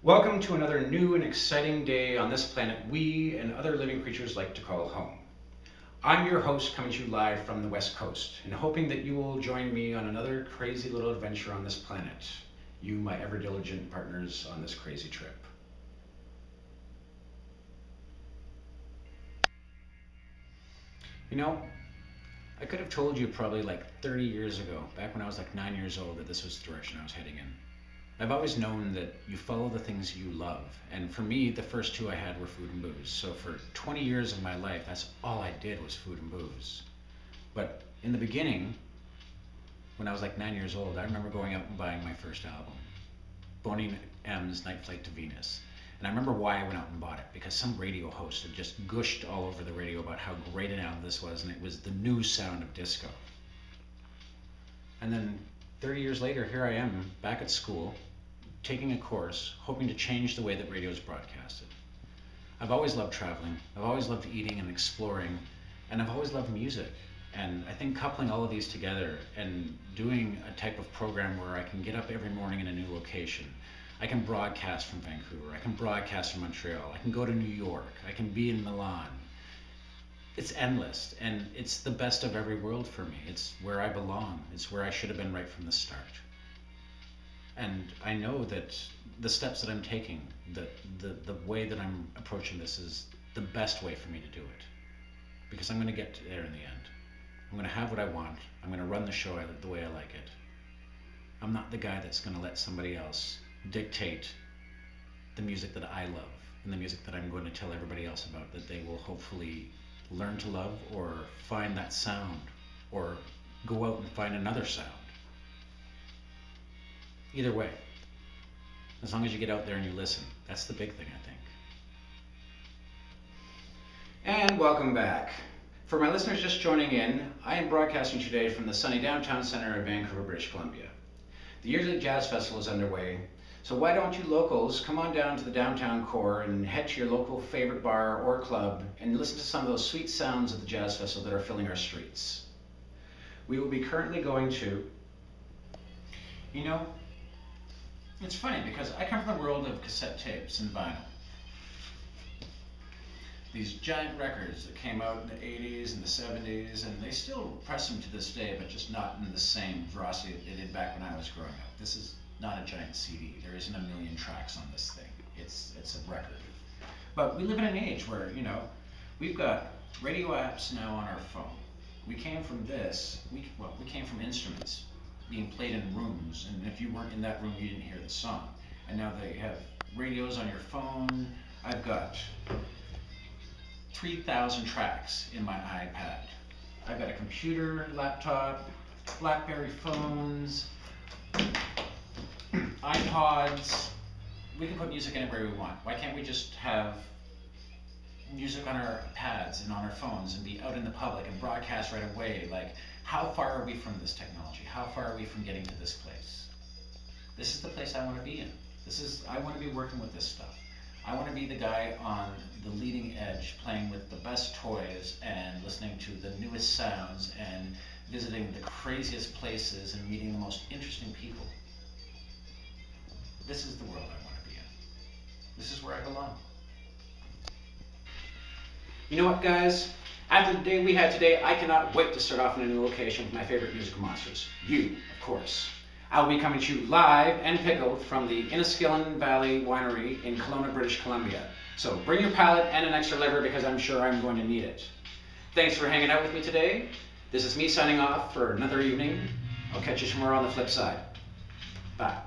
Welcome to another new and exciting day on this planet we and other living creatures like to call home. I'm your host, coming to you live from the West Coast, and hoping that you will join me on another crazy little adventure on this planet. You, my ever diligent partners on this crazy trip. You know, I could have told you probably like 30 years ago, back when I was like 9 years old, that this was the direction I was heading in. I've always known that you follow the things you love. And for me, the first two I had were food and booze. So for 20 years of my life, that's all I did was food and booze. But in the beginning, when I was like 9 years old, I remember going out and buying my first album, Boney M's Night Flight to Venus. And I remember why I went out and bought it, because some radio host had just gushed all over the radio about how great an album this was, and it was the new sound of disco. And then 30 years later, here I am, back at school, taking a course, hoping to change the way that radio is broadcasted. I've always loved traveling, I've always loved eating and exploring, and I've always loved music. And I think coupling all of these together and doing a type of program where I can get up every morning in a new location, I can broadcast from Vancouver, I can broadcast from Montreal, I can go to New York, I can be in Milan. It's endless, and it's the best of every world for me. It's where I belong. It's where I should have been right from the start. And I know that the steps that I'm taking, the way that I'm approaching this is the best way for me to do it. Because I'm going to get there in the end. I'm going to have what I want. I'm going to run the show the way I like it. I'm not the guy that's going to let somebody else dictate the music that I love and the music that I'm going to tell everybody else about, that they will hopefully learn to love or find that sound or go out and find another sound. Either way, as long as you get out there and you listen, that's the big thing, I think. And welcome back. For my listeners just joining in, I am broadcasting today from the sunny downtown center of Vancouver, British Columbia. The yearly Jazz Festival is underway, so why don't you locals come on down to the downtown core and head to your local favorite bar or club and listen to some of those sweet sounds of the Jazz Festival that are filling our streets. We will be currently going to, it's funny because I come from the world of cassette tapes and vinyl. These giant records that came out in the 80s and the 70s, and they still press them to this day, but just not in the same ferocity that they did back when I was growing up. This is not a giant CD. There isn't a million tracks on this thing. It's a record. But we live in an age where, we've got radio apps now on our phone. We came from this, we came from instruments being played in rooms, and if you weren't in that room, you didn't hear the song. And now they have radios on your phone. I've got 3,000 tracks in my iPad. I've got a computer, laptop, BlackBerry phones, iPods. We can put music anywhere we want. Why can't we just have music on our pads and on our phones and be out in the public and broadcast right away? Like, how far are we from this technology? How far are we from getting to this place? This is the place I want to be in. I want to be working with this stuff. I want to be the guy on the leading edge, playing with the best toys and listening to the newest sounds and visiting the craziest places and meeting the most interesting people. This is the world I want to be in. This is where I belong. You know what, guys? After the day we had today, I cannot wait to start off in a new location with my favorite musical monsters. You, of course. I'll be coming to you live and pickled from the Inniskillen Valley Winery in Kelowna, British Columbia. So bring your palate and an extra liver, because I'm sure I'm going to need it. Thanks for hanging out with me today. This is me signing off for another evening. I'll catch you somewhere on the flip side. Bye.